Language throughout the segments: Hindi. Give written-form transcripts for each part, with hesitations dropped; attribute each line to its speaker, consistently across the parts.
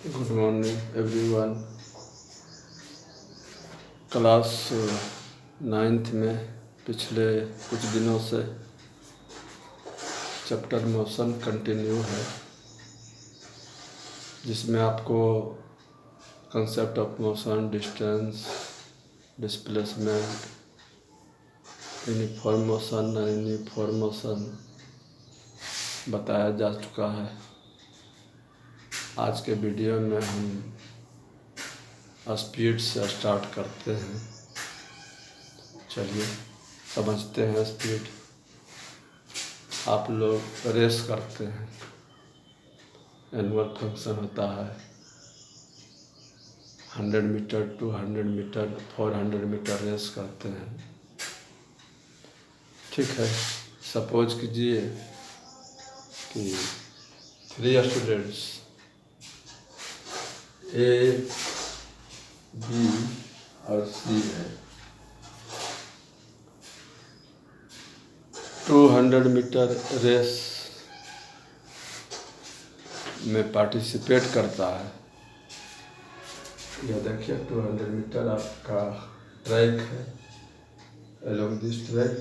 Speaker 1: Good morning everyone. Class 9th में पिछले कुछ दिनों से चैप्टर मोशन कंटिन्यू है, जिसमें आपको concept of motion, distance, displacement, uniform motion, non uniform motion बताया जा चुका है। आज के वीडियो में हम स्पीड से स्टार्ट करते हैं। चलिए समझते हैं स्पीड। आप लोग रेस करते हैं, एनुअल फंक्शन होता है 100 मीटर, 200 मीटर, 400 मीटर रेस करते हैं। ठीक है, सपोज कीजिए कि 3 स्टूडेंट्स ए, बी और सी है। 200 मीटर रेस में पार्टिसिपेट करता है। यह देखिए 200 मीटर आपका ट्रैक है। along this track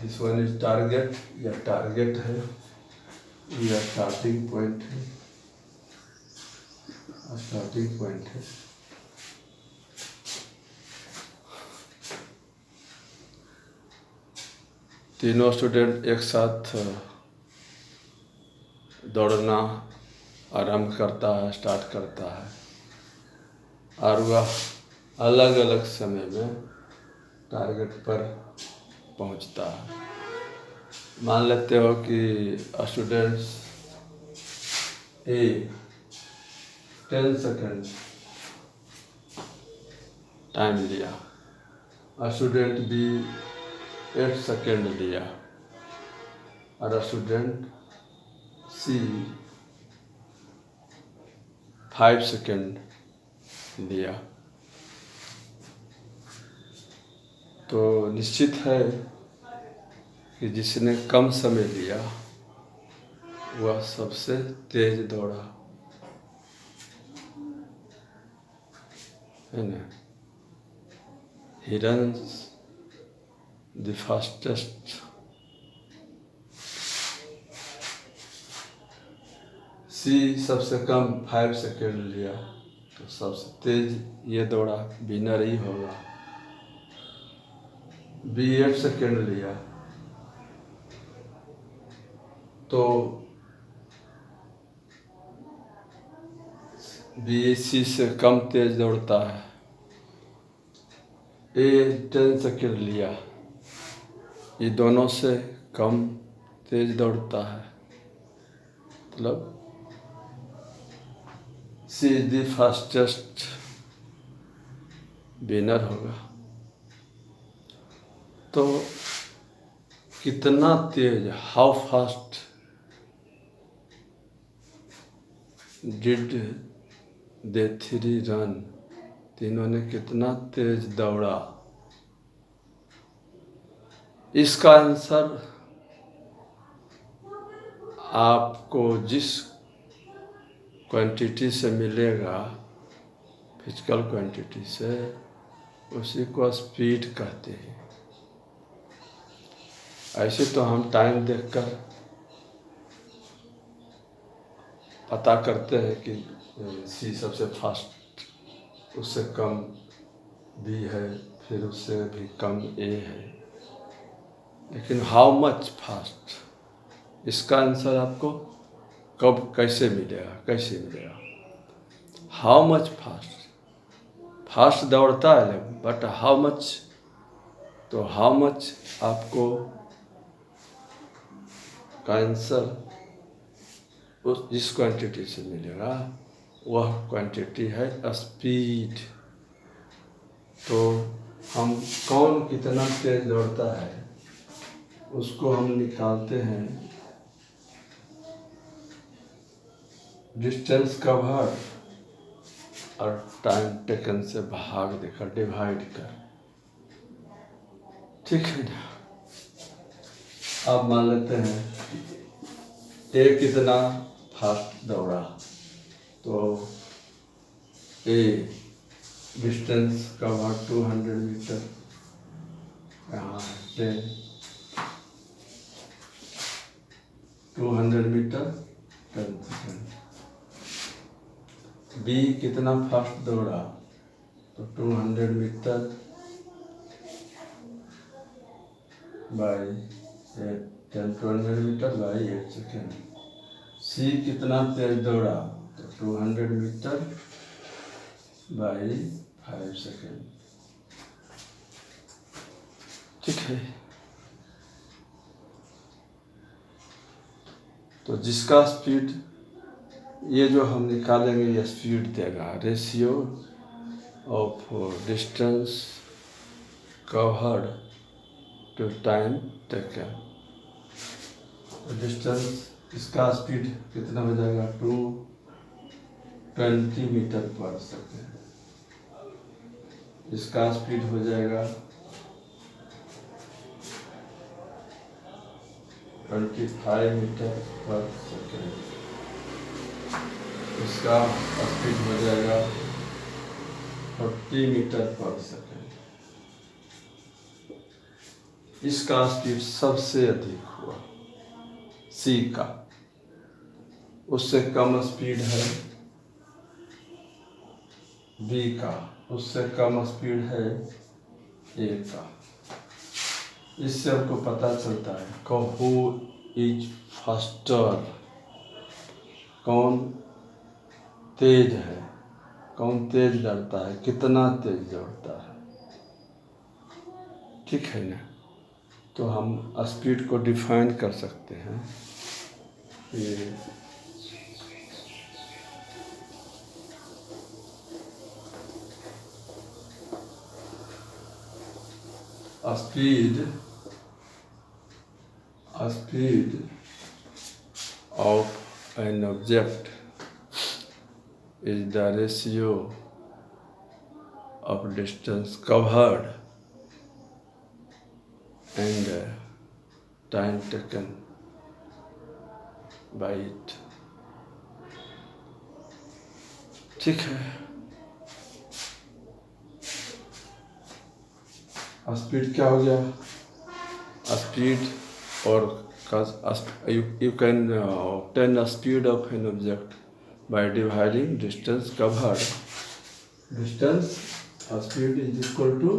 Speaker 1: this one is target. यह टारगेट है, यह स्टार्टिंग पॉइंट है, स्टार्टिंग पॉइंट है। तीनों स्टूडेंट एक साथ दौड़ना आरंभ करता है, स्टार्ट करता है, और वह अलग अलग समय में टारगेट पर पहुंचता है। मान लेते हो कि स्टूडेंट्स ए 10 सेकेंड टाइम लिया, स्टूडेंट बी 8 सेकेंड लिया, और स्टूडेंट सी 5 सेकेंड लिया। तो निश्चित है कि जिसने कम समय लिया वह सबसे तेज दौड़ा, है ना। He runs the fastest। सी सबसे कम 5 सेकेंड लिया, तो सबसे तेज ये दौड़ा, विनर ही होगा। बी 8 सेकेंड लिया, तो बी सी से कम तेज दौड़ता है। ए 10 सेकेंड लिया, ये दोनों से कम तेज दौड़ता है, मतलब C is the fastest, winner होगा। तो कितना तेज, how fast did they three run, तीनों ने कितना तेज दौड़ा। इसका आंसर आपको जिस क्वांटिटी से मिलेगा, फिजिकल क्वांटिटी से, उसी को स्पीड कहते हैं। ऐसे तो हम टाइम देखकर पता करते हैं कि सी सबसे फास्ट, उससे कम बी है, फिर उससे भी कम ए है, लेकिन हाउ मच फास्ट, इसका आंसर आपको कब कैसे मिलेगा। हाउ मच फास्ट दौड़ता है, बट हाउ मच, तो हाउ मच आपको का आंसर उस जिस क्वांटिटी से मिलेगा वह क्वांटिटी है स्पीड। तो हम कौन कितना तेज दौड़ता है उसको हम निकालते हैं डिस्टेंस कवर और टाइम टेकन से भाग देकर, डिवाइड कर। ठीक है ना। अब मान लेते हैं ए कितना फास्ट दौड़ा, तो ए डिस्टेंस कवर 200 मीटर, यहाँ 200 मीटर 10 सेकेंड। बी कितना फास्ट दौड़ा, तो 200 metre by 200 metre by 8 second. C कितना तेज दौड़ा, तो 200 मीटर बाई 5 सेकेंड। ठीक है, तो जिसका स्पीड, ये जो हम निकालेंगे ये स्पीड देगा, ratio of distance covered to time taken. Distance, इसका स्पीड कितना हो जाएगा, 220 मीटर पर सेकेंड। इसका स्पीड हो जाएगा 25 मीटर पर सेकेंड। इसका स्पीड हो जाएगा 40 मीटर पर सेकेंड। इसका स्पीड सबसे अधिक हुआ सी का, उससे कम स्पीड है बी का, उससे कम स्पीड है ए का। इससे हमको पता चलता है हु इज फास्टर, कौन तेज है, कौन तेज दौड़ता है, कितना तेज दौड़ता है। ठीक है ना, तो हम स्पीड को डिफाइन कर सकते हैं कि speed of an object is the ratio of distance covered and time taken by it। ठीक है, स्पीड क्या हो गया, स्पीड और you can obtain the speed of an object by dividing distance covered। Distance, speed is equal to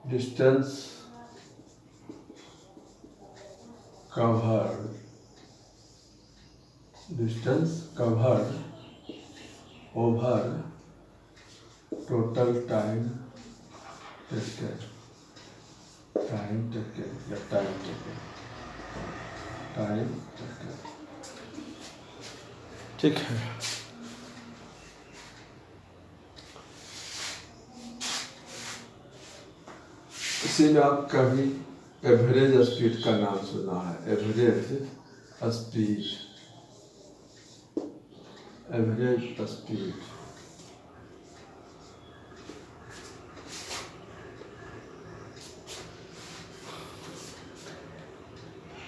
Speaker 1: distance covered over total time taken। ठीक है, इसी में आप कभी एवरेज स्पीड का नाम सुना है, एवरेज स्पीड।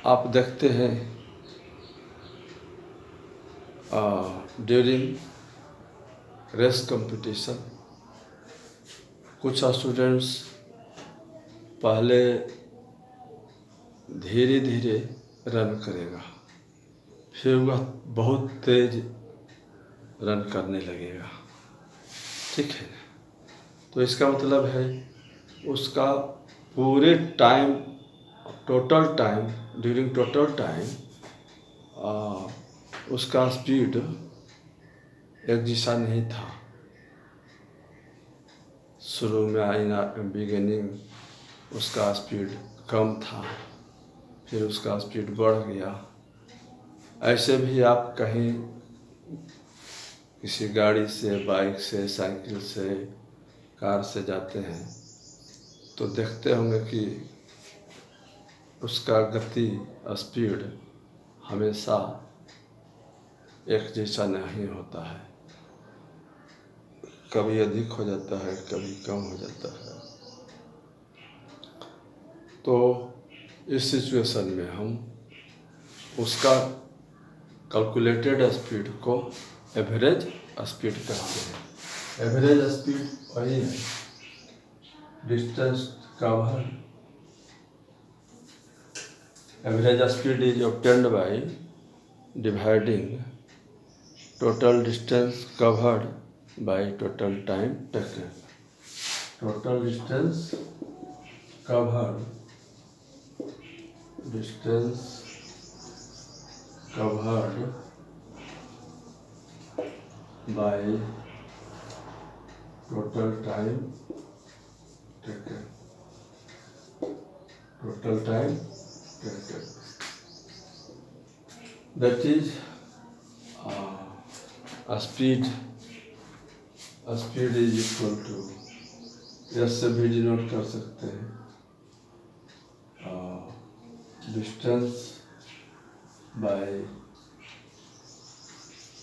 Speaker 1: आप देखते हैं ड्यूरिंग रेस कंपटीशन कुछ स्टूडेंट्स पहले धीरे धीरे रन करेगा, फिर वह बहुत तेज रन करने लगेगा। ठीक है, तो इसका मतलब है उसका पूरे टाइम, ड्यूरिंग टोटल टाइम उसका स्पीड एक जैसा नहीं था। शुरू में बिगिनिंग उसका स्पीड कम था, फिर उसका स्पीड बढ़ गया। ऐसे भी आप कहीं किसी गाड़ी से, बाइक से, साइकिल से, कार से जाते हैं तो देखते होंगे कि उसका गति, स्पीड हमेशा एक जैसा नहीं होता है, कभी अधिक हो जाता है, कभी कम हो जाता है। तो इस सिचुएशन में हम उसका कैलकुलेटेड स्पीड को एवरेज स्पीड कहते हैं। एवरेज स्पीड वही है, distance cover. Average speed is obtained by dividing total distance covered by total time taken. Total distance covered, distance covered by total time taken, total time taken, that is speed is equal to, S से भी डिनोट कर सकते हैं, distance by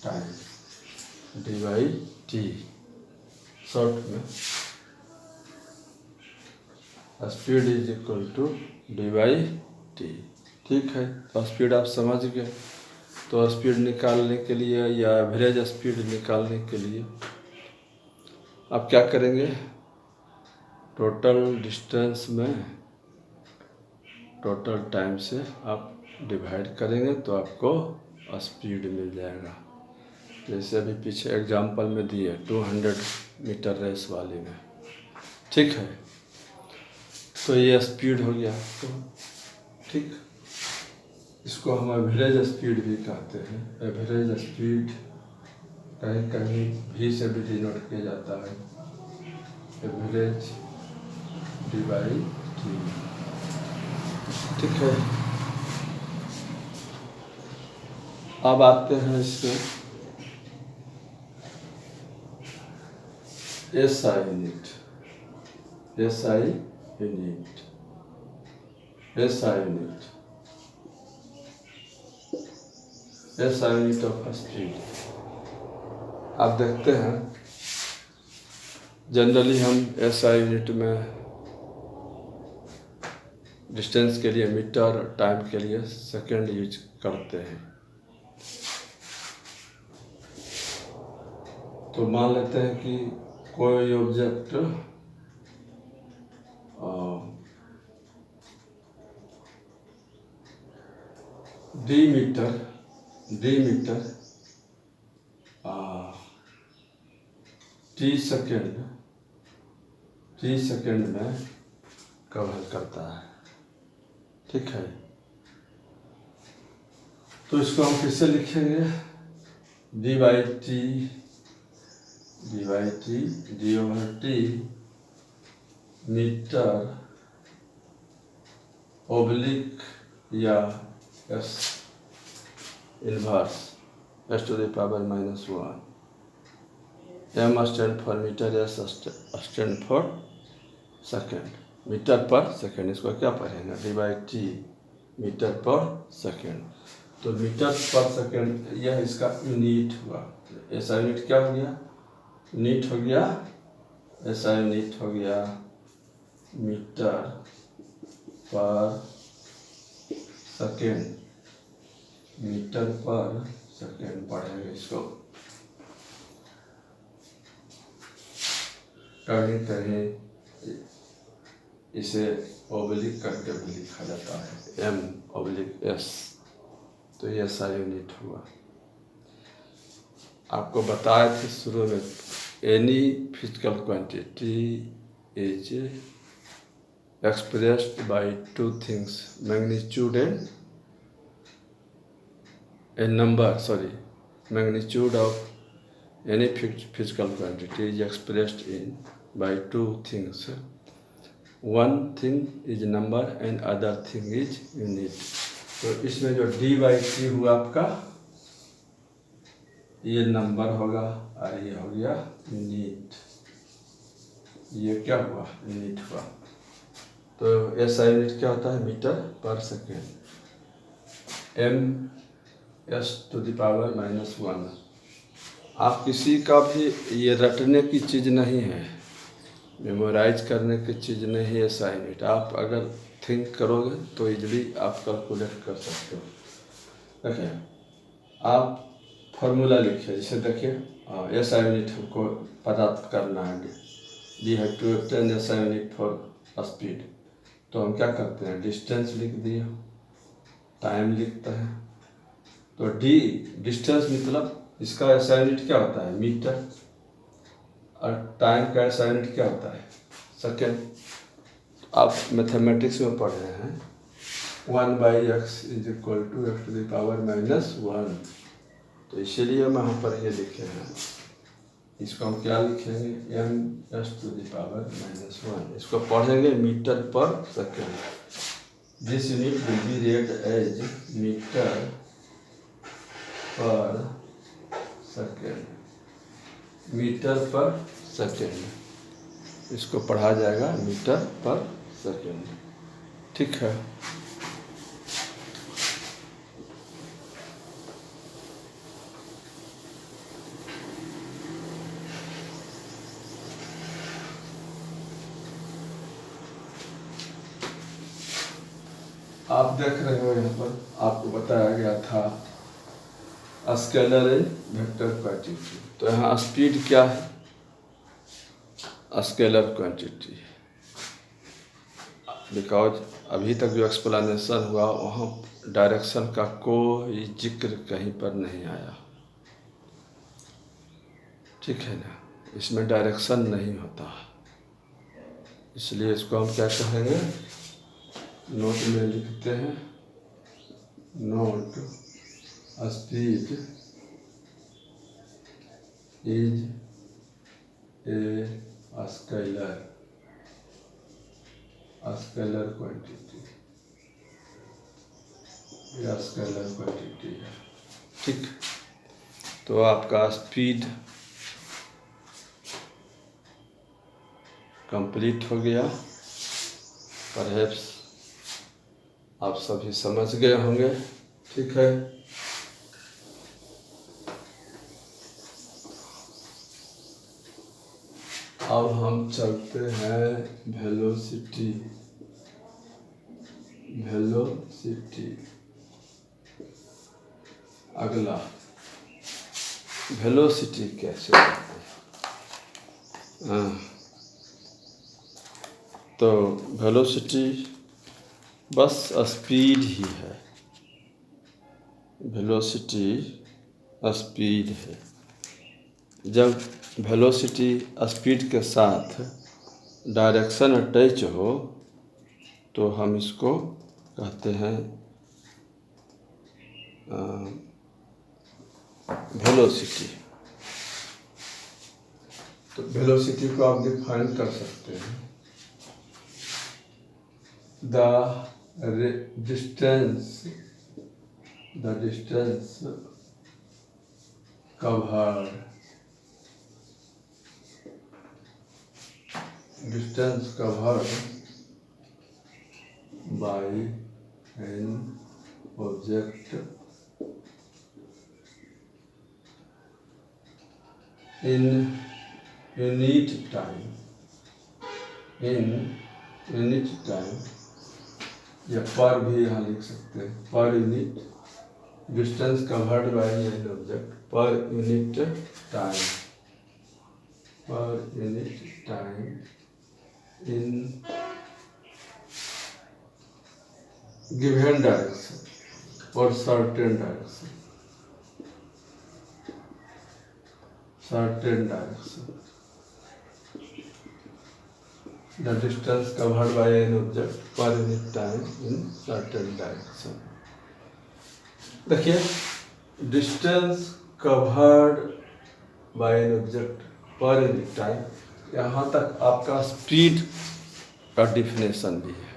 Speaker 1: time d by t. Short में speed is equal to d by t. ठीक है, तो स्पीड आप समझ गए। तो स्पीड निकालने के लिए या एवरेज स्पीड निकालने के लिए आप क्या करेंगे, टोटल डिस्टेंस में टोटल टाइम से आप डिवाइड करेंगे तो आपको स्पीड मिल जाएगा। जैसे अभी पीछे एग्जाम्पल में दिए 200 मीटर रेस वाले में, ठीक है, तो ये स्पीड हो गया। तो ठीक, इसको हम एवरेज स्पीड भी कहते हैं। एवरेज स्पीड कहीं कहीं भी से भी डिनोट किया जाता है, एवरेज डिवाइड टी। ठीक है, अब आते हैं इसमें SI unit. SI unit, SI unit, SI unit of speed. आप देखते हैं जनरली हम SI यूनिट में डिस्टेंस के लिए मीटर, टाइम के लिए सेकंड यूज करते हैं। तो मान लेते हैं कि कोई object d metre t second में कवर करता है। ठीक है, तो इसको हम किससे लिखेंगे, d by t d over t metre oblique या s inverse s to the power -1। M stand for metre, s stand for second, metre पर सेकेंड। इसको क्या पढ़ेंगे, डी बाई टी मीटर पर सेकेंड। तो मीटर पर सेकेंड यह इसका यूनिट हुआ। ऐसा यूनिट क्या हो गया, यूनिट हो गया, ऐसा यूनिट हो गया मीटर पर सेकेंड, मीटर पर सेकेंड पढ़ेंगे इसको। कहीं कहीं इसे ओब्लिक करके भी लिखा जाता है, M/S। तो ये ऐसा यूनिट हुआ। आपको बताए थे शुरू में, any physical quantity is expressed by two things, magnitude and a number, magnitude of any physical quantity is expressed in by two things. One thing is number and other thing is unit. तो इसमें जो d/t हुआ आपका, ये नंबर होगा और ये हो गया यूनिट। ये क्या हुआ, यूनिट हुआ। तो ऐसा यूनिट क्या होता है, मीटर पर सेकेंड, M/((1)। आप किसी का भी ये रटने की चीज़ नहीं है, मेमोराइज करने की चीज़ नहीं है ऐसा यूनिट। आप अगर थिंक करोगे तो इजली आप कैलकुलेट कर सकते हो। देखिए आप फॉर्मूला लिखिए, जैसे देखिए SI यूनिट हमको पता करना है, we have to obtain SI unit for speed. तो हम क्या करते हैं, डिस्टेंस लिख दिए, टाइम लिखता है। तो डी डिस्टेंस मतलब इसका SI यूनिट क्या होता है, मीटर, और टाइम का SI यूनिट क्या होता है, सेकेंड। आप मैथमेटिक्स में पढ़ रहे हैं 1/x = x⁻⁻1। तो इसीलिए हम यहाँ पर ये लिखे हैं, इसको हम क्या लिखेंगे, m⁻⁻1। इसको पढ़ेंगे मीटर पर second. This unit will be read as metre पर सेकेंड, मीटर पर सेकेंड। इसको पढ़ा जाएगा मीटर पर सेकेंड, ठीक है। आप देख रहे हो यहाँ पर आपको बताया गया था स्केलर एंड वेक्टर क्वांटिटी। तो यहाँ स्पीड क्या है, स्केलर क्वांटिटी, बिकॉज अभी तक जो एक्सप्लेनेशन हुआ वहाँ डायरेक्शन का कोई जिक्र कहीं पर नहीं आया, ठीक है ना, इसमें डायरेक्शन नहीं होता, इसलिए इसको हम क्या कहेंगे, नोट में लिखते हैं, note speed is a scalar quantity, या स्केलर क्वांटिटी है, ठीक। तो आपका स्पीड कंप्लीट हो गया, परहैप्स आप सभी समझ गए होंगे, ठीक है। अब हम चलते हैं वेलोसिटी। अगला वेलोसिटी कैसे करते हैं, तो वेलोसिटी बस स्पीड ही है, वेलोसिटी स्पीड है। जब वेलोसिटी स्पीड के साथ डायरेक्शन अटैच हो तो हम इसको कहते हैं वेलोसिटी। तो वेलोसिटी को आप डिफाइन कर सकते हैं, the distance covered by an object in unit time, या पर भी यहाँ लिख सकते हैं, per unit distance covered by an object per unit time in given direction और certain direction, the distance covered by an object per unit time in certain direction। देखिए distance covered by an object per unit time, यहाँ तक आपका स्पीड का डिफिनेशन भी है।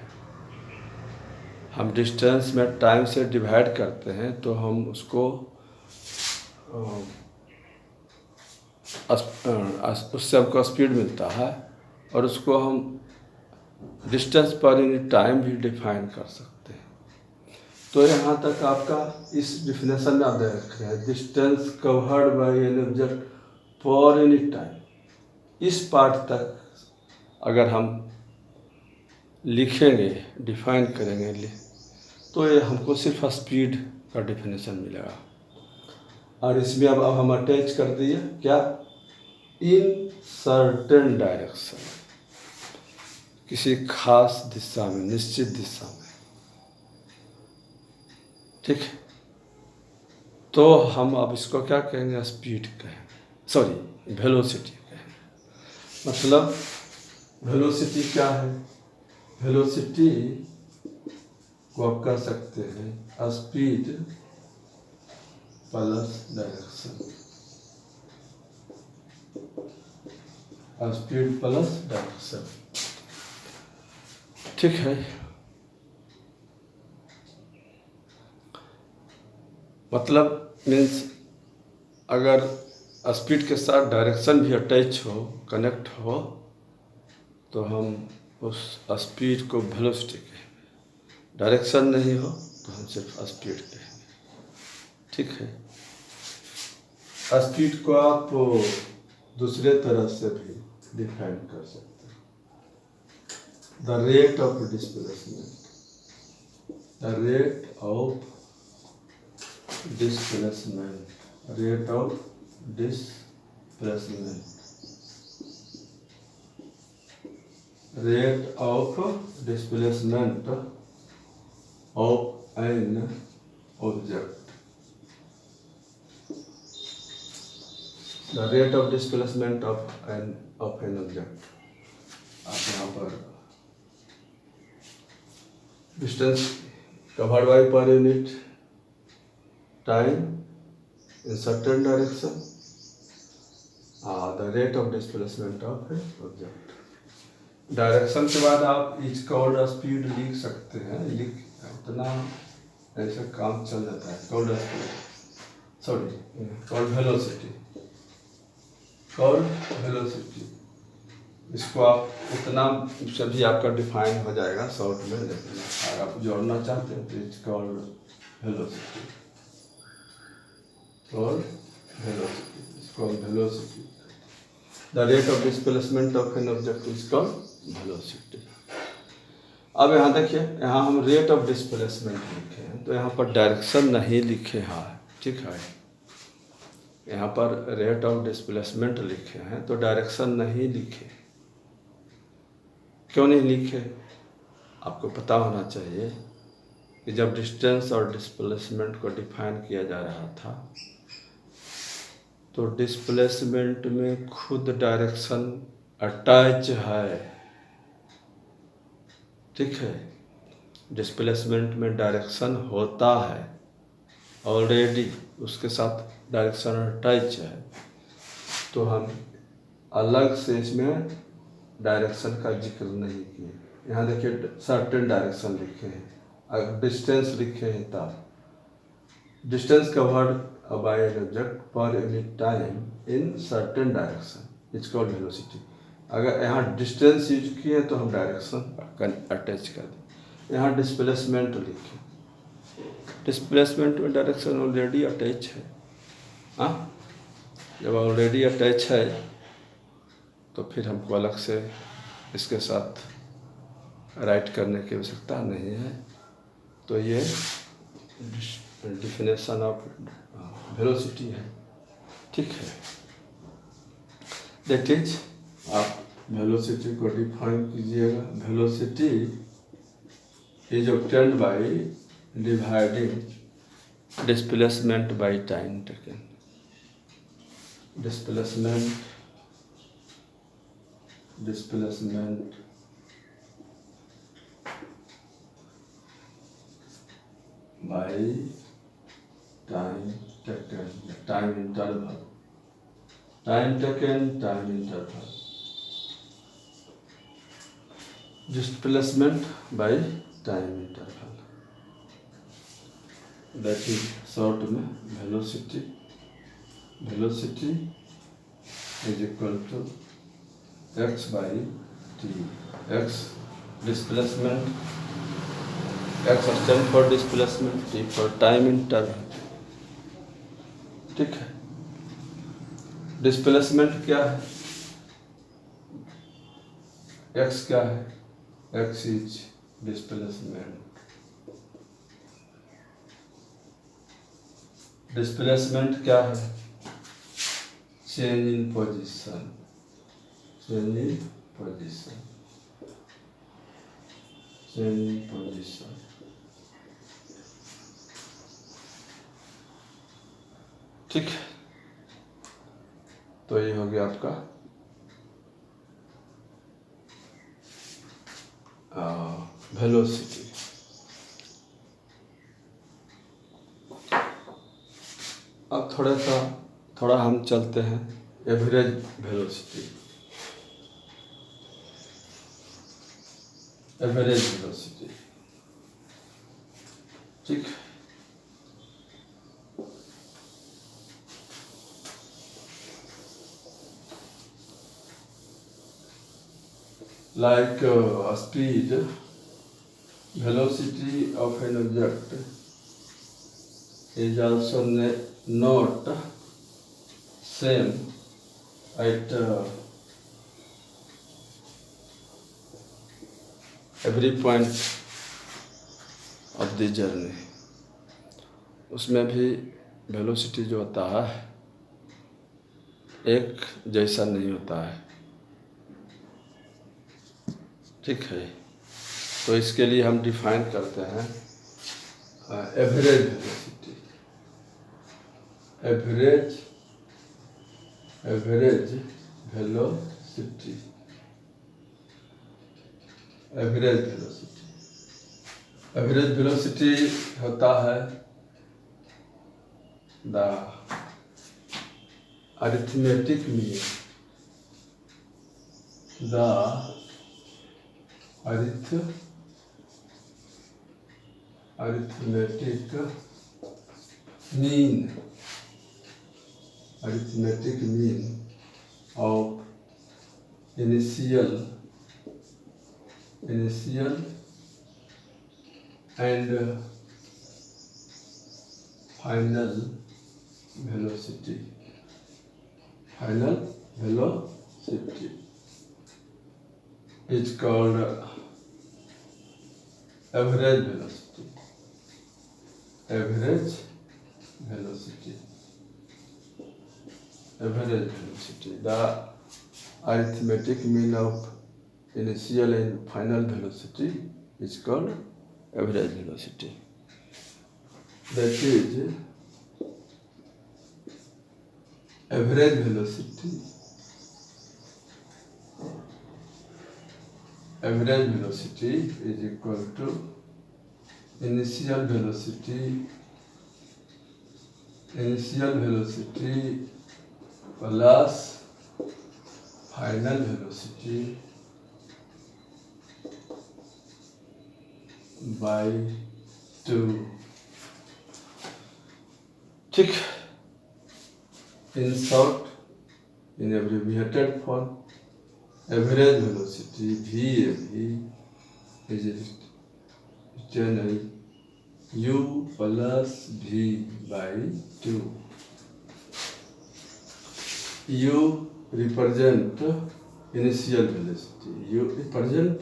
Speaker 1: हम डिस्टेंस में टाइम से डिवाइड करते हैं तो हम उसको उससे हमको स्पीड मिलता है, और उसको हम डिस्टेंस पर यूनिट टाइम भी डिफाइन कर सकते हैं। तो यहाँ तक आपका इस डिफिनेशन में आप रखे हैं, distance covered by an object per unit time. इस पार्ट तक अगर हम लिखेंगे, डिफाइन करेंगे, तो ये हमको सिर्फ स्पीड का डिफिनेशन मिलेगा। और इसमें अब हम अटैच कर दिए क्या, इन सर्टेन डायरेक्शन, किसी खास दिशा में, निश्चित दिशा में, ठीक है। तो हम अब इसको क्या कहेंगे, स्पीड कहेंगे, सॉरी वेलोसिटी कहेंगे। मतलब वेलोसिटी क्या है, वेलोसिटी को आप कह सकते हैं speed plus direction, speed plus direction, ठीक है। मतलब मीन्स अगर स्पीड के साथ डायरेक्शन भी अटैच हो, कनेक्ट हो, तो हम उस स्पीड को वेलोसिटी कहेंगे। डायरेक्शन नहीं हो तो हम सिर्फ स्पीड कहेंगे, ठीक है। स्पीड को आप दूसरे तरह से भी डिफाइन कर सकते हैं, the rate of displacement, the rate of displacement, rate of displacement, rate of displacement of an object, the rate of displacement of an object। आप यहाँ पर डिस्टेंस कवर्ड बाय पर unit time in certain direction, the rate of displacement of an object। Direction के बाद आप इच कॉल्ड स्पीड लिख सकते हैं, उतना ऐसा काम चल जाता है। Called speed, sorry called velocity, called velocity, इसको आप उतना सभी आपका डिफाइन हो जाएगा शॉर्ट में, लेकिन अगर आप जोड़ना चाहते हैं तो इच कॉल्ड वेलोसिटी, और velocity is called velocity, the rate of displacement of an object is called velocity। अब यहाँ देखिए, यहाँ हम रेट ऑफ डिस्प्लेसमेंट लिखे हैं तो यहाँ पर डायरेक्शन नहीं लिखे हैं, ठीक है। यहाँ पर रेट ऑफ डिस्प्लेसमेंट लिखे हैं तो डायरेक्शन नहीं लिखे। क्यों नहीं लिखे, आपको पता होना चाहिए कि जब डिस्टेंस और डिस्प्लेसमेंट को डिफाइन किया जा रहा था तो डिस्प्लेसमेंट में खुद डायरेक्शन अटैच है, ठीक है। डिस्प्लेसमेंट में डायरेक्शन होता है ऑलरेडी, उसके साथ डायरेक्शन अटैच है, तो हम अलग से इसमें डायरेक्शन का जिक्र नहीं किए। यहाँ देखिए सर्टेन डायरेक्शन लिखे हैं, अगर डिस्टेंस लिखे हैं तब distance covered by an object per unit time in certain direction, it's called velocity। अगर यहाँ डिस्टेंस यूज किए तो हम डायरेक्शन अटैच कर दें। यहाँ डिस्प्लेसमेंट लिखे, डिस्प्लेसमेंट में डायरेक्शन ऑलरेडी अटैच है। हाँ, जब ऑलरेडी अटैच है तो फिर हमको अलग से इसके साथ राइट करने की आवश्यकता नहीं है। तो ये डिफिनेशन ऑफ वेलोसिटी है, ठीक है। दैट इज, आप वेलोसिटी को डिफाइन कीजिएगा। Velocity is obtained by dividing displacement by time taken. Displacement by time taken, time interval, time taken, time interval, displacement by time interval, that is short में velocity, velocity is equal to x by t, x displacement, x stand for displacement, t for time interval, ठीक है। डिस्प्लेसमेंट क्या है, x क्या है, x इज डिस्प्लेसमेंट, डिस्प्लेसमेंट क्या है? Change in position, change in position, change in position. ठीक है, तो ये हो गया आपका वेलोसिटी। अब थोड़ा हम चलते हैं एवरेज वेलोसिटी। एवरेज वेलोसिटी, ठीक। Like speed, velocity of an object is also not same at every point of the journey। उसमें भी वेलोसिटी जो होता है एक जैसा नहीं होता है, ठीक है। तो इसके लिए हम डिफाइन करते हैं average velocity. Average velocity, average velocity, average velocity होता है the arithmetic mean, the arithmetic mean of initial and final velocity, is called average velocity, average velocity, average velocity, the arithmetic mean of initial and final velocity is called average velocity. That is, average velocity, average velocity is equal to initial velocity plus final velocity by 2, ठीक। In short, in abbreviated form, average velocity VAV is written as U plus V by 2. U represent initial velocity. U represent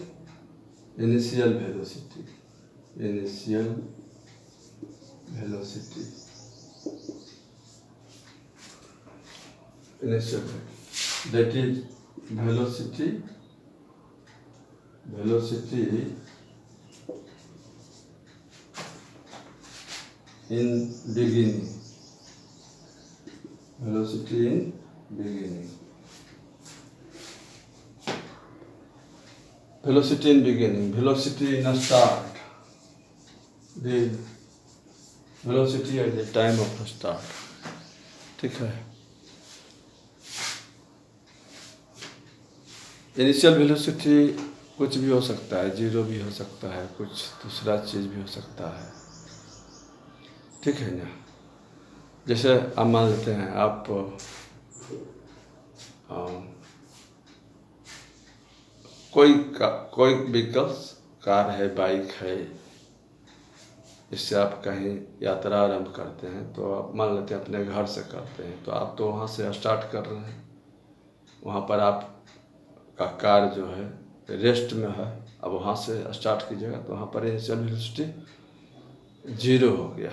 Speaker 1: initial velocity. Initial velocity. Initial velocity. That is velocity in beginning. Velocity in beginning. Velocity in beginning. Velocity in a start. The velocity at the time of the start. ठीक है। इनिशियल वेलोसिटी कुछ भी हो सकता है, 0 भी हो सकता है, कुछ दूसरा चीज़ भी हो सकता है, ठीक है ना। जैसे आप मान लेते हैं आप कोई व्हीकल्स, कार है, बाइक है, इससे आप कहीं यात्रा आरंभ करते हैं, तो आप मान लेते हैं अपने घर से करते हैं, तो आप तो वहाँ से स्टार्ट कर रहे हैं, वहाँ पर आप का कार जो है रेस्ट में है, अब वहाँ से स्टार्ट कीजिएगा तो वहाँ पर इनिशियल वेलोसिटी 0 हो गया।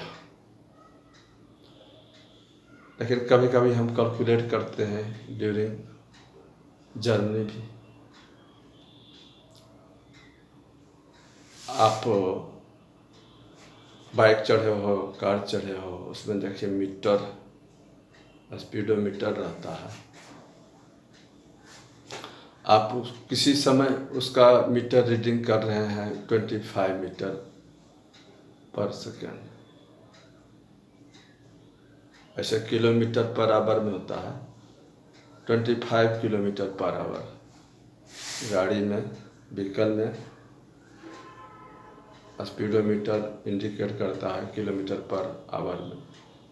Speaker 1: लेकिन कभी कभी हम कैलकुलेट करते हैं ड्यूरिंग जर्नी भी। आप बाइक चढ़े हो, कार चढ़े हो, उसमें देखिए मीटर, स्पीडोमीटर रहता है। आप किसी समय उसका मीटर रीडिंग कर रहे हैं 25 मीटर पर सेकेंड, ऐसे किलोमीटर पर आवर में होता है 25 किलोमीटर पर आवर। गाड़ी में, व्हीकल में स्पीडोमीटर इंडिकेट करता है किलोमीटर पर आवर में।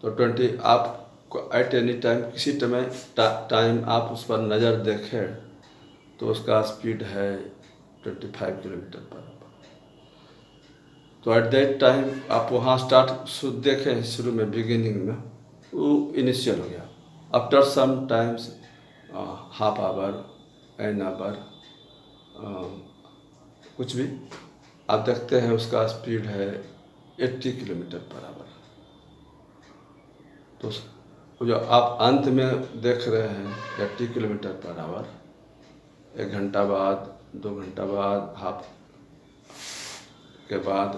Speaker 1: तो 20 आपको एट एनी टाइम, किसी टाइम आप उस पर नज़र देखें तो उसका स्पीड है 25 किलोमीटर पर आवर। तो एट दैट टाइम आप वहाँ स्टार्ट देखें, शुरू में बिगिनिंग में वो इनिशियल हो गया। After some times, half hour, an hour, कुछ भी आप देखते हैं उसका स्पीड है 80 किलोमीटर पर आवर। तो जो आप अंत में देख रहे हैं 80 किलोमीटर पर आवर, 1 घंटा बाद, 2 घंटा बाद, हाफ के बाद,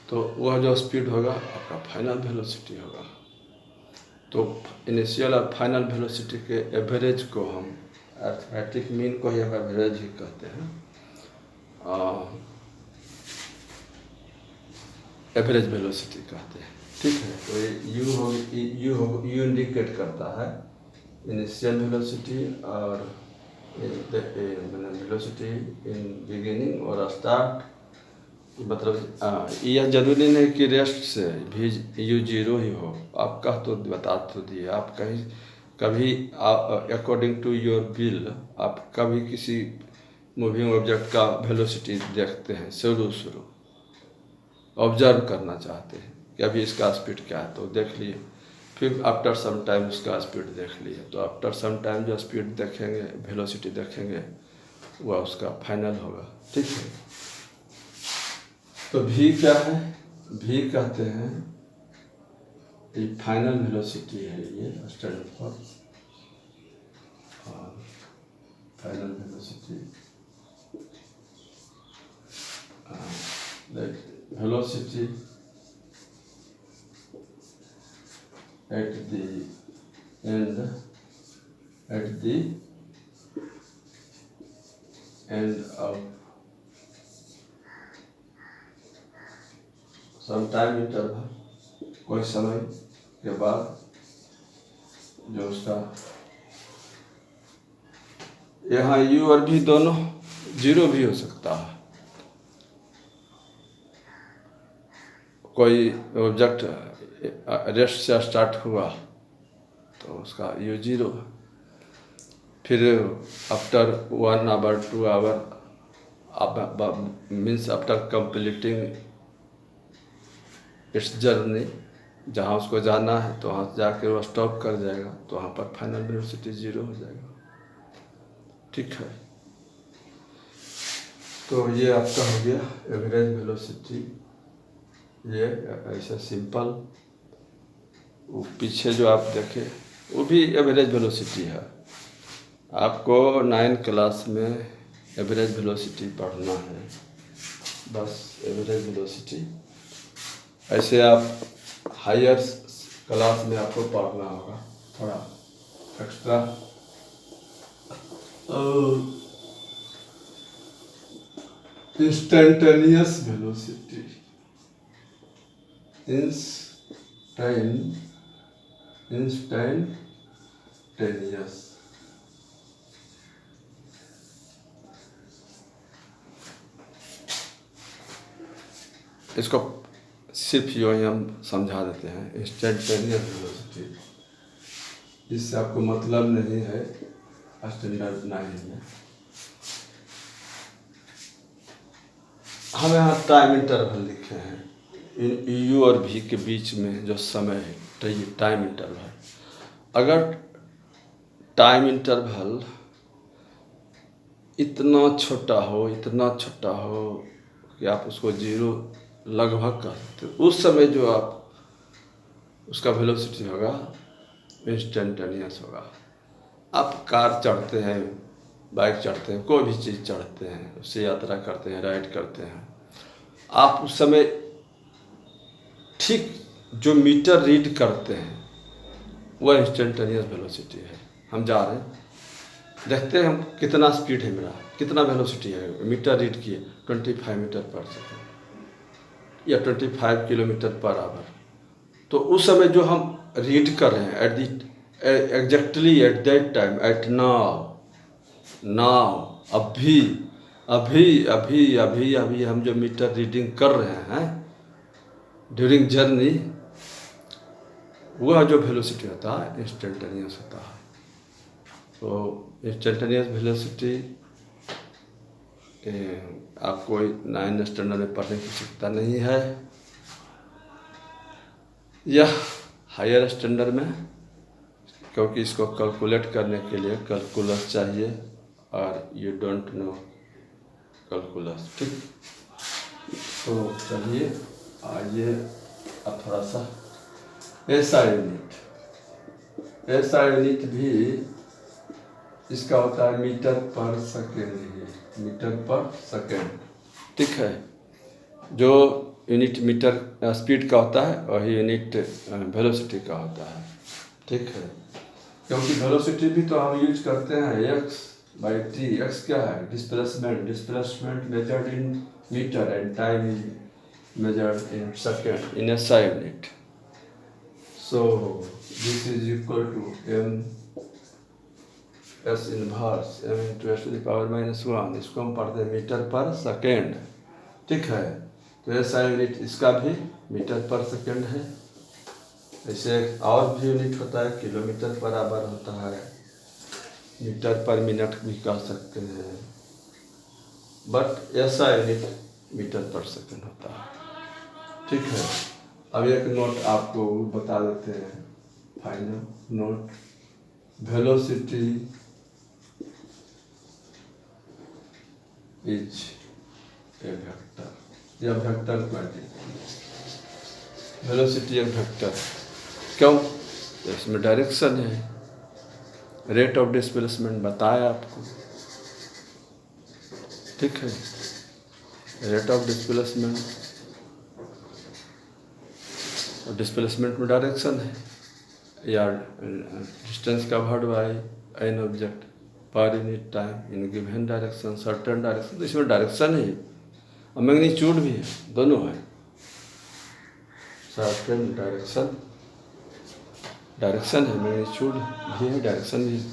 Speaker 1: तो वह जो स्पीड होगा आपका फाइनल वेलोसिटी होगा। तो इनिशियल और फाइनल वेलोसिटी के एवरेज को हम अर्थमेटिक मीन को ही हम एवरेज ही कहते हैं। एवरेज वेलोसिटी कहते हैं, ठीक है। तो यू इंडिकेट करता है इनिशियल वेलोसिटी और वेलोसिटी इन बिगिनिंग और स्टार्ट। मतलब यह जरूरी नहीं कि रेस्ट से भी U0 ही हो। आप कह तो बता तो दिए, आप कभी अकॉर्डिंग टू योर विल आप कभी किसी मूविंग ऑब्जेक्ट का वेलोसिटी देखते हैं, शुरू ऑब्जर्व करना चाहते हैं कि अभी इसका स्पीड क्या है, तो देख लिए। फिर आफ्टर सम टाइम उसका स्पीड देख लिए, तो आफ्टर सम टाइम जो स्पीड देखेंगे, वेलोसिटी देखेंगे, वह उसका फाइनल होगा, ठीक है। तो V क्या है? V कहते हैं ये फाइनल वेलोसिटी है, ये stand for final velocity. Velocity at the end of some time interval, कोई समय के बाद जो उसका, यहाँ U और V दोनों 0 भी हो सकता है। कोई ऑब्जेक्ट रेस्ट से स्टार्ट हुआ तो उसका U0, फिर after 1 hour 2 hour, means after completing its journey, जहाँ उसको जाना है तो वहाँ जाके वो स्टॉप कर जाएगा, तो वहाँ पर फाइनल वेलोसिटी 0 हो जाएगा, ठीक है। तो ये आपका हो गया एवरेज वेलोसिटी। ये ऐसा सिंपल। वो पीछे जो आप देखें वो भी एवरेज वेलोसिटी है। आपको 9 क्लास में एवरेज वेलोसिटी पढ़ना है, बस एवरेज वेलोसिटी। ऐसे आप हायर क्लास में आपको पढ़ना होगा थोड़ा एक्स्ट्रा। इंस्टेंटेनियस वेलोसिटी, इंस्टेंटेनियस, इसको सिर्फ यूँ ही हम समझा देते हैं, इंस्टेंटेनियस वेलोसिटी। इससे आपको मतलब नहीं है स्टैंडर्ड 9 में। हम यहाँ टाइम इंटरवल लिखे हैं, U और V के बीच में जो समय है तो ये टाइम इंटरवल। अगर टाइम इंटरवल इतना छोटा हो कि आप उसको 0 लगभग कह सकते हो, उस समय जो आप उसका वेलोसिटी होगा इंस्टेंटेनियस होगा। आप कार चढ़ते हैं, बाइक चढ़ते हैं, कोई भी चीज़ चढ़ते हैं, उससे यात्रा करते हैं, राइड करते हैं, आप उस समय ठीक जो मीटर रीड करते हैं वह इंस्टेंटेनियस वेलोसिटी है। हम जा रहे हैं, देखते हैं हम कितना स्पीड है मेरा, कितना वेलोसिटी है, मीटर रीड किए 25 मीटर पर सेकेंड या 25 किलोमीटर पर आवर। तो उस समय जो हम रीड कर रहे हैं at the exactly at that time, at now अभी अभी अभी अभी अभी हम जो मीटर रीडिंग कर रहे हैं ड्यूरिंग जर्नी, वह जो वेलोसिटी होता है इंस्टेंटेनियस होता है। तो इंस्टेंटेनियस वेलोसिटी आपको 9 स्टैंडर्ड में पढ़ने की आवश्यकता नहीं है, यह हायर स्टैंडर्ड में, क्योंकि इसको कैलकुलेट करने के लिए कैलकुलस चाहिए और यू डोंट नो कैलकुलस। ठीक, तो चलिए आइए अब थोड़ा सा एसआई यूनिट भी इसका होता है मीटर पर सेकेंड ही, मीटर पर सेकेंड। ठीक है, जो यूनिट मीटर स्पीड का होता है वही यूनिट वेलोसिटी का होता है। ठीक है, क्योंकि वेलोसिटी भी तो हम यूज करते हैं x/t। x क्या है? Displacement measured in metre and time is measured in second in SI unit. So this is equal to m s inverse m into s to the power -1। इसको हम पढ़ते हैं मीटर पर सेकेंड। ठीक है, तो SI यूनिट इसका भी मीटर पर सेकेंड है। ऐसे और भी यूनिट होता है, किलोमीटर पर आवर होता है, मीटर पर मिनट भी कह सकते हैं, बट SI यूनिट मीटर पर सेकेंड होता है। ठीक है, अब एक नोट आपको बता देते हैं, final note. Velocity is a vector या वेक्टर क्वांटिटी। वेलोसिटी एक वेक्टर, क्यों? इसमें डायरेक्शन है, रेट ऑफ डिस्प्लेसमेंट बताया आपको। ठीक है, रेट ऑफ डिस्प्लेसमेंट और डिस्प्लेसमेंट में डायरेक्शन है, या distance covered by an object per unit time in given direction, certain direction. तो इसमें डायरेक्शन है और मैग्नीट्यूड भी है, दोनों है। सर्टेन डायरेक्शन है, मैग्नीट्यूड भी है, डायरेक्शन भी है,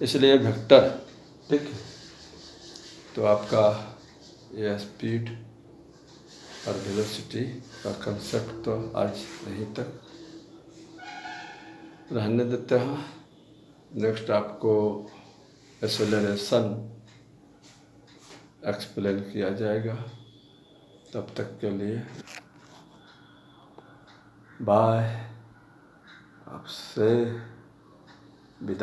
Speaker 1: इसलिए वेक्टर। ठीक है, तो आपका यह स्पीड और वेलोसिटी का कंसेप्ट तो आज यहीं तक रहने देते हैं। नेक्स्ट आपको एक्सेलरेशन एक्सप्लेन किया जाएगा। तब तक के लिए बाय, आपसे विदा।